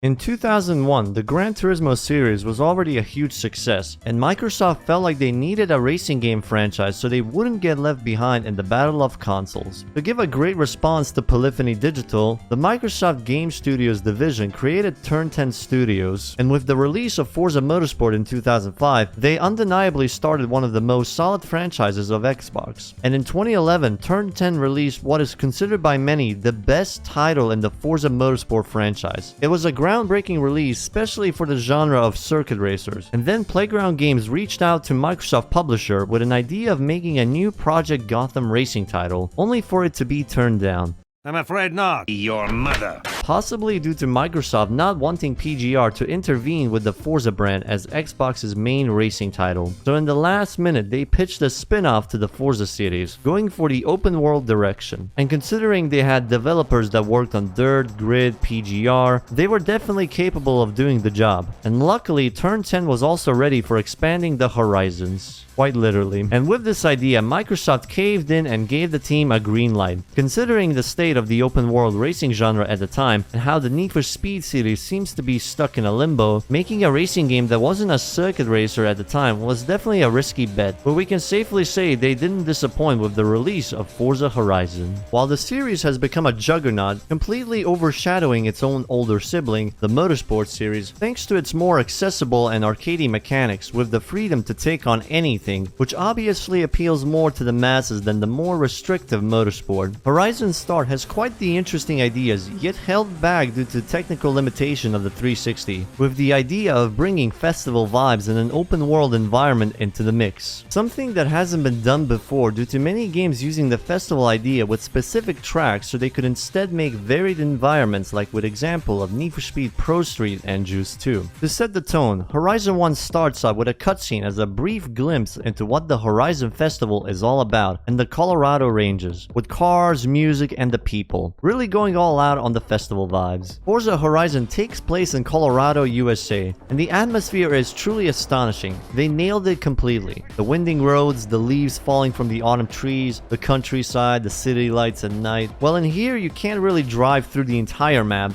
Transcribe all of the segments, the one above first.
In 2001, the Gran Turismo series was already a huge success, and Microsoft felt like they needed a racing game franchise so they wouldn't get left behind in the battle of consoles. To give a great response to Polyphony Digital, the Microsoft Game Studios division created Turn 10 Studios, and with the release of Forza Motorsport in 2005, they undeniably started one of the most solid franchises of Xbox. And in 2011, Turn 10 released what is considered by many the best title in the Forza Motorsport franchise. It was a groundbreaking release, especially for the genre of circuit racers. And then Playground Games reached out to Microsoft publisher with an idea of making a new Project Gotham racing title, only for it to be turned down. I'm afraid not. Your mother. Possibly due to Microsoft not wanting PGR to intervene with the Forza brand as Xbox's main racing title. So in the last minute, they pitched a spin-off to the Forza series, going for the open world direction. And considering they had developers that worked on Dirt, Grid, PGR, they were definitely capable of doing the job. And luckily, Turn 10 was also ready for expanding the horizons. Quite literally. And with this idea, Microsoft caved in and gave the team a green light. Considering the state of the open world racing genre at the time, and how the Need for Speed series seems to be stuck in a limbo, making a racing game that wasn't a circuit racer at the time was definitely a risky bet, but we can safely say they didn't disappoint with the release of Forza Horizon. While the series has become a juggernaut, completely overshadowing its own older sibling, the Motorsport series, thanks to its more accessible and arcadey mechanics with the freedom to take on anything, which obviously appeals more to the masses than the more restrictive Motorsport. Horizon Start has quite the interesting ideas, yet held back due to technical limitation of the 360, with the idea of bringing festival vibes in an open world environment into the mix. Something that hasn't been done before due to many games using the festival idea with specific tracks so they could instead make varied environments, like with example of Need for Speed Pro Street and Juice 2. To set the tone, Horizon 1 starts out with a cutscene as a brief glimpse into what the Horizon Festival is all about in the Colorado ranges, with cars, music, and the people, really going all out on the festival vibes. Forza Horizon takes place in Colorado, USA, and the atmosphere is truly astonishing. They nailed it completely. The winding roads, the leaves falling from the autumn trees, the countryside, the city lights at night. Well, in here you can't really drive through the entire map.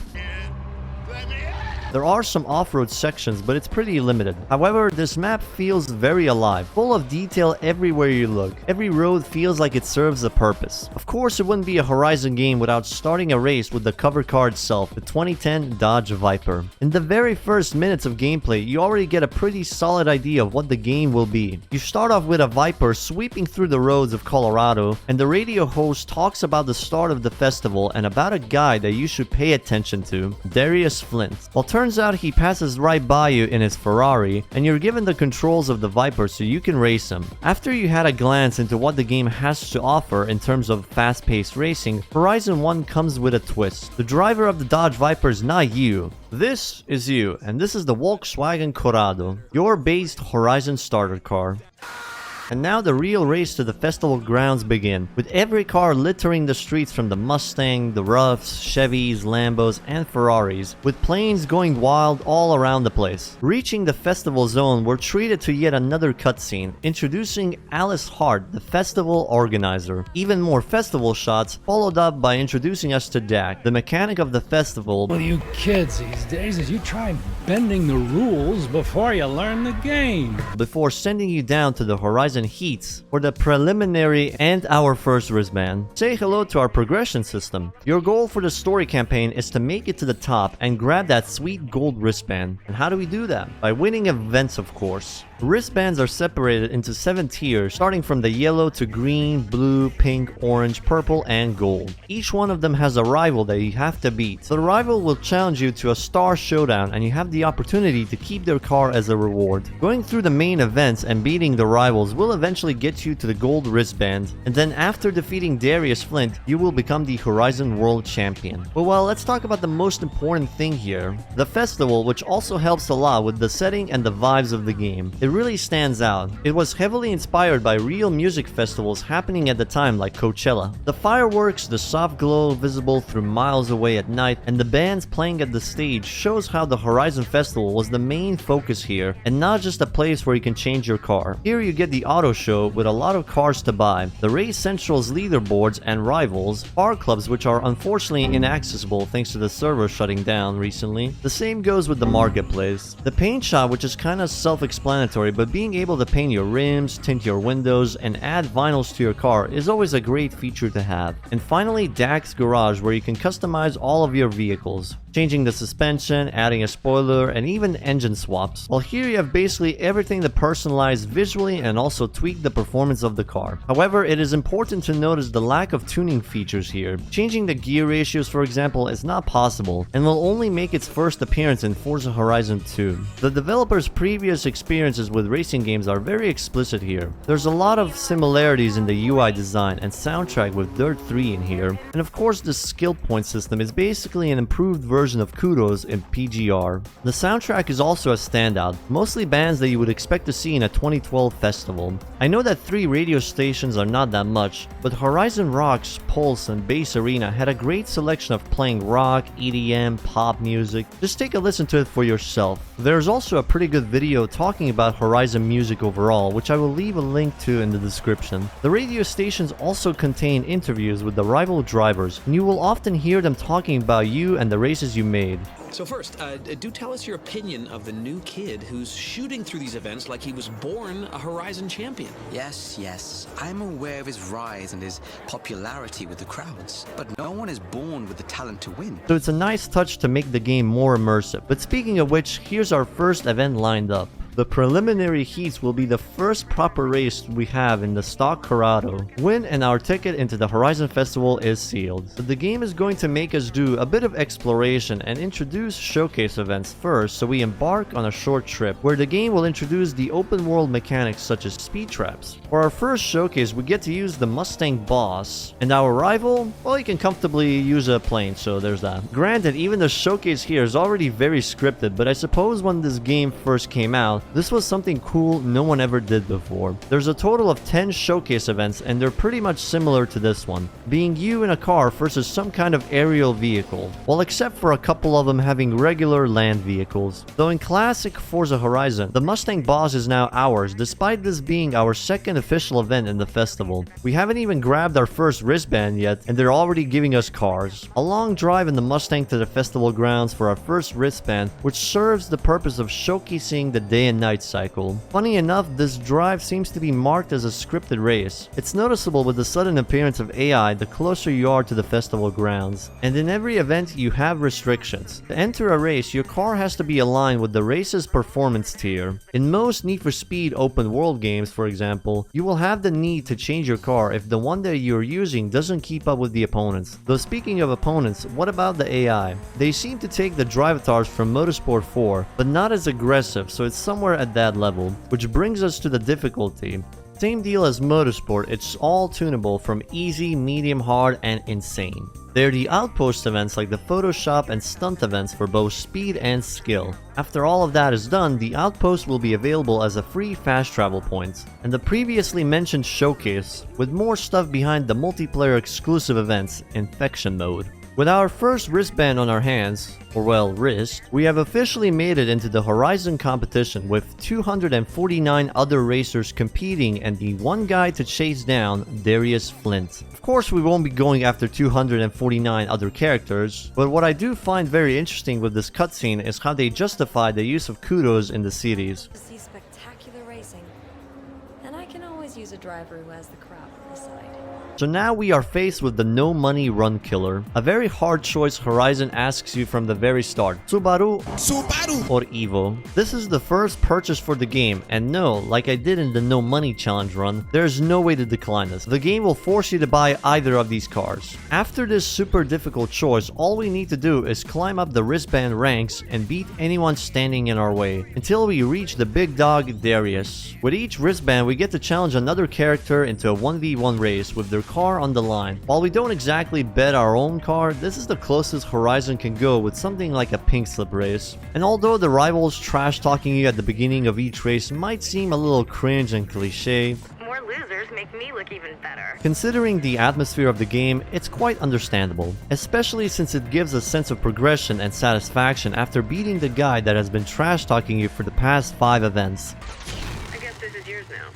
There are some off-road sections, but it's pretty limited. However, this map feels very alive, full of detail everywhere you look. Every road feels like it serves a purpose. Of course, it wouldn't be a Horizon game without starting a race with the cover car itself, the 2010 Dodge Viper. In the very first minutes of gameplay, you already get a pretty solid idea of what the game will be. You start off with a Viper sweeping through the roads of Colorado, and the radio host talks about the start of the festival and about a guy that you should pay attention to, Darius Flint. Well, turns out he passes right by you in his Ferrari, and you're given the controls of the Viper so you can race him. After you had a glance into what the game has to offer in terms of fast-paced racing, Horizon 1 comes with a twist. The driver of the Dodge Viper is not you. This is you, and this is the Volkswagen Corrado, your based Horizon starter car. And now the real race to the festival grounds begin, with every car littering the streets from the Mustang, the Ruffs, Chevys, Lambos, and Ferraris, with planes going wild all around the place. Reaching the festival zone, we're treated to yet another cutscene, introducing Alice Hart, the festival organizer. Even more festival shots, followed up by introducing us to Dak, the mechanic of the festival. Well, you kids these days, as you try bending the rules before you learn the game. Before sending you down to the Horizon Heats for the preliminary and our first wristband. Say hello to our progression system. Your goal for the story campaign is to make it to the top and grab that sweet gold wristband. And how do we do that? By winning events, of course. Wristbands are separated into 7 tiers, starting from the yellow to green, blue, pink, orange, purple, and gold. Each one of them has a rival that you have to beat. So the rival will challenge you to a star showdown, and you have the opportunity to keep their car as a reward. Going through the main events and beating the rivals will eventually get you to the gold wristband, and then after defeating Darius Flint, you will become the Horizon World Champion. But well, let's talk about the most important thing here, the festival, which also helps a lot with the setting and the vibes of the game. it really stands out. It was heavily inspired by real music festivals happening at the time like Coachella. The fireworks, the soft glow visible through miles away at night, and the bands playing at the stage shows how the Horizon Festival was the main focus here, and not just a place where you can change your car. Here you get the auto show with a lot of cars to buy, the Race Central's leaderboards and rivals, car clubs which are unfortunately inaccessible thanks to the server shutting down recently. The same goes with the marketplace. The paint shop, which is kinda self-explanatory, but being able to paint your rims, tint your windows, and add vinyls to your car is always a great feature to have. And finally, Dak's Garage, where you can customize all of your vehicles, changing the suspension, adding a spoiler, and even engine swaps. Well, here you have basically everything to personalize visually and also tweak the performance of the car. However, it is important to notice the lack of tuning features here. Changing the gear ratios, for example, is not possible and will only make its first appearance in Forza Horizon 2. The developer's previous experiences with racing games are very explicit here. There's a lot of similarities in the UI design and soundtrack with Dirt 3 in here, and of course the skill point system is basically an improved version of Kudos in PGR. The soundtrack is also a standout, mostly bands that you would expect to see in a 2012 festival. I know that 3 radio stations are not that much, but Horizon Rock's Pulse and Bass Arena had a great selection of playing rock, EDM, pop music. Just take a listen to it for yourself. There's also a pretty good video talking about Horizon music overall, which I will leave a link to in the description. The radio stations also contain interviews with the rival drivers, and you will often hear them talking about you and the races you made. So first, do tell us your opinion of the new kid who's shooting through these events like he was born a Horizon champion. Yes. I'm aware of his rise and his popularity with the crowds, but no one is born with the talent to win. So it's a nice touch to make the game more immersive. But speaking of which, here's our first event lined up. The preliminary heats will be the first proper race we have in the stock Corrado. Win and our ticket into the Horizon Festival is sealed. But the game is going to make us do a bit of exploration and introduce showcase events first, so we embark on a short trip where the game will introduce the open world mechanics such as speed traps. For our first showcase, we get to use the Mustang Boss, and our rival, well, you can comfortably use a plane, so there's that. Granted, even the showcase here is already very scripted, but I suppose when this game first came out, this was something cool no one ever did before. There's a total of 10 showcase events, and they're pretty much similar to this one, being you in a car versus some kind of aerial vehicle, well, except for a couple of them having regular land vehicles. Though in classic Forza Horizon, the Mustang Boss is now ours, despite this being our second official event in the festival. We haven't even grabbed our first wristband yet, and they're already giving us cars. A long drive in the Mustang to the festival grounds for our first wristband, which serves the purpose of showcasing the day and night cycle. Funny enough, this drive seems to be marked as a scripted race. It's noticeable with the sudden appearance of AI the closer you are to the festival grounds. And in every event, you have restrictions. To enter a race, your car has to be aligned with the race's performance tier. In most Need for Speed open world games, for example, you will have the need to change your car if the one that you're using doesn't keep up with the opponents. Though speaking of opponents, what about the AI? They seem to take the drivatars from Motorsport 4, but not as aggressive, so it's somewhere at that level, which brings us to the difficulty. Same deal as Motorsport, it's all tunable from easy, medium, hard, and insane. They're the outpost events like the Photoshop and stunt events for both speed and skill. After all of that is done, the outpost will be available as a free fast travel point, and the previously mentioned showcase, with more stuff behind the multiplayer exclusive events, Infection Mode. With our first wristband on our hands, or well, wrist, we have officially made it into the Horizon competition with 249 other racers competing and the one guy to chase down, Darius Flint. Of course, we won't be going after 249 other characters, but what I do find very interesting with this cutscene is how they justify the use of Kudos in the series. To see spectacular racing, and I can always use a driver who has the crowd on his side. So now we are faced with the no money run killer. A very hard choice Horizon asks you from the very start. Subaru or Evo. This is the first purchase for the game, and no, like I did in the no money challenge run, there's no way to decline this. The game will force you to buy either of these cars. After this super difficult choice, all we need to do is climb up the wristband ranks and beat anyone standing in our way, until we reach the big dog Darius. With each wristband, we get to challenge another character into a 1v1 race with their car on the line. While we don't exactly bet our own car, this is the closest Horizon can go with something like a pink slip race. And although the rivals trash talking you at the beginning of each race might seem a little cringe and cliche, more losers make me look even better. considering the atmosphere of the game, it's quite understandable, especially since it gives a sense of progression and satisfaction after beating the guy that has been trash talking you for the past 5 events. I guess this is yours now.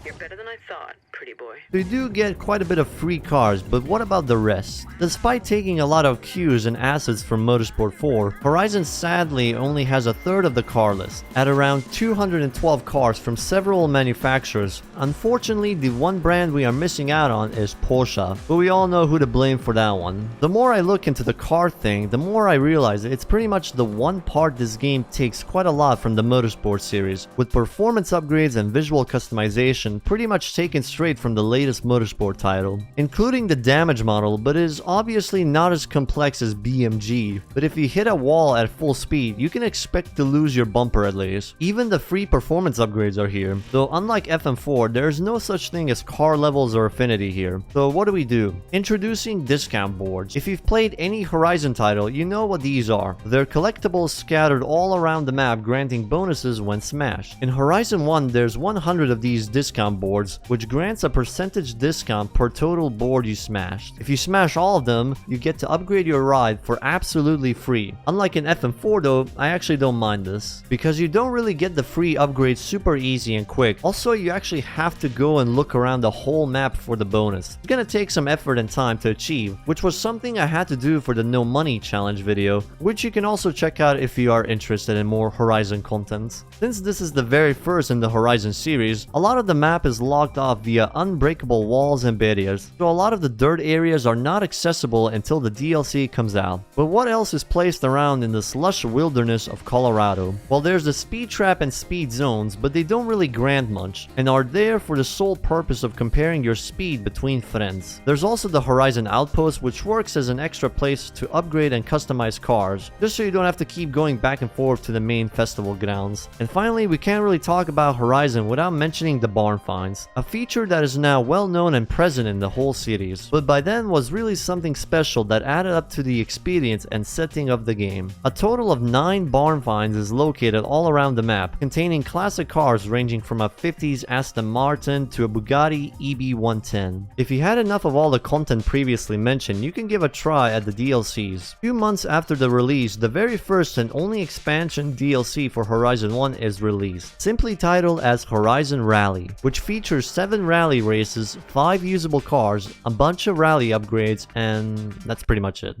You're better than I thought, pretty boy. We do get quite a bit of free cars, but what about the rest? Despite taking a lot of cues and assets from Motorsport 4, Horizon sadly only has a third of the car list, at around 212 cars from several manufacturers. Unfortunately, the one brand we are missing out on is Porsche, but we all know who to blame for that one. The more I look into the car thing, the more I realize it's pretty much the one part this game takes quite a lot from the Motorsport series, with performance upgrades and visual customization pretty much taken straight from the latest Motorsport title, including the damage model, but is obviously not as complex as BMG. But if you hit a wall at full speed, you can expect to lose your bumper at least. Even the free performance upgrades are here, though unlike FM4, there is no such thing as car levels or affinity here. So what do? Introducing discount boards. If you've played any Horizon title, you know what these are. They're collectibles scattered all around the map, granting bonuses when smashed. In Horizon 1, there's 100 of these discount boards, which grants a percentage discount per total board you smashed. If you smash all of them, you get to upgrade your ride for absolutely free. Unlike in FM4 though, I actually don't mind this, because you don't really get the free upgrades super easy and quick. Also, you actually have to go and look around the whole map for the bonus. It's gonna take some effort and time to achieve, which was something I had to do for the no money challenge video, which you can also check out if you are interested in more Horizon content. Since this is the very first in the Horizon series, a lot of the map is locked off via unbreakable walls and barriers, so a lot of the dirt areas are not accessible until the DLC comes out. But what else is placed around in this lush wilderness of Colorado? Well, there's the speed trap and speed zones, but they don't really grant much, and are there for the sole purpose of comparing your speed between friends. There's also the Horizon Outpost, which works as an extra place to upgrade and customize cars, just so you don't have to keep going back and forth to the main festival grounds. And finally, we can't really talk about Horizon without mentioning the barn finds, a feature that is now well known and present in the whole series, but by then was really something special that added up to the experience and setting of the game. A total of 9 barn finds is located all around the map, containing classic cars ranging from a 50s Aston Martin to a Bugatti EB110. If you had enough of all the content previously mentioned, you can give a try at the DLCs. A few months after the release, the very first and only expansion DLC for Horizon 1 is released, simply titled as Horizon Rally, which features 7 rally races, 5 usable cars, a bunch of rally upgrades, and that's pretty much it.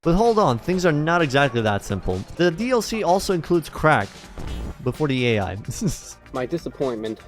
But hold on, things are not exactly that simple. The DLC also includes crack, before the AI. My disappointment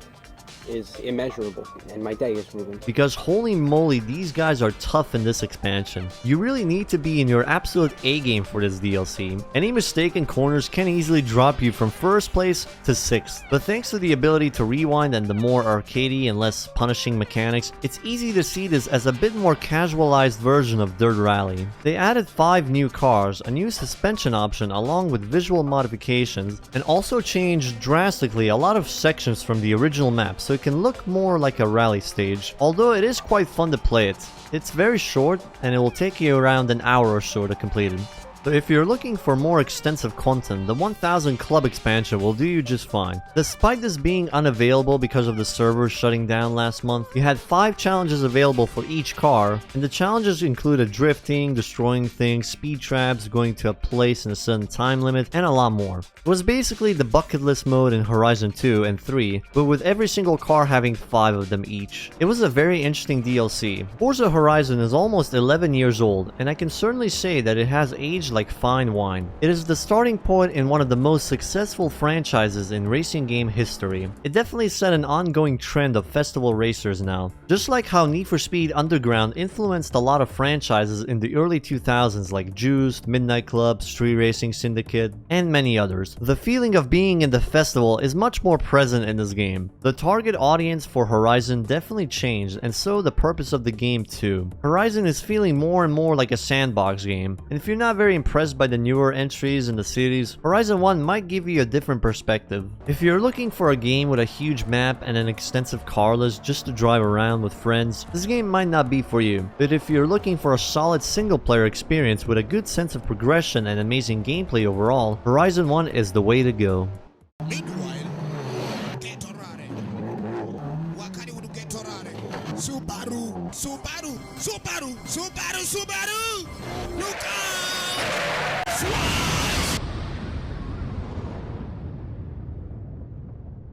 is immeasurable, and my day is ruined. Because holy moly, these guys are tough in this expansion. You really need to be in your absolute A game for this DLC. Any mistaken corners can easily drop you from first place to 6th. But thanks to the ability to rewind and the more arcadey and less punishing mechanics, it's easy to see this as a bit more casualized version of Dirt Rally. They added 5 new cars, a new suspension option along with visual modifications, and also changed drastically a lot of sections from the original map, so it can look more like a rally stage, although it is quite fun to play it. It's very short, and it will take you around an hour or so to complete it. So if you're looking for more extensive content, the 1000 Club expansion will do you just fine. Despite this being unavailable because of the servers shutting down last month, you had 5 challenges available for each car, and the challenges included drifting, destroying things, speed traps, going to a place in a certain time limit, and a lot more. It was basically the bucket list mode in Horizon 2 and 3, but with every single car having 5 of them each. It was a very interesting DLC. Forza Horizon is almost 11 years old, and I can certainly say that it has aged like fine wine. It is the starting point in one of the most successful franchises in racing game history. It definitely set an ongoing trend of festival racers now. Just like how Need for Speed Underground influenced a lot of franchises in the early 2000s like Juice, Midnight Club, Street Racing Syndicate, and many others. The feeling of being in the festival is much more present in this game. The target audience for Horizon definitely changed, and so the purpose of the game too. Horizon is feeling more and more like a sandbox game, and if you're not very impressed by the newer entries in the series, Horizon 1 might give you a different perspective. If you're looking for a game with a huge map and an extensive car list just to drive around with friends, this game might not be for you. But if you're looking for a solid single player experience with a good sense of progression and amazing gameplay overall, Horizon 1 is the way to go. Subaru!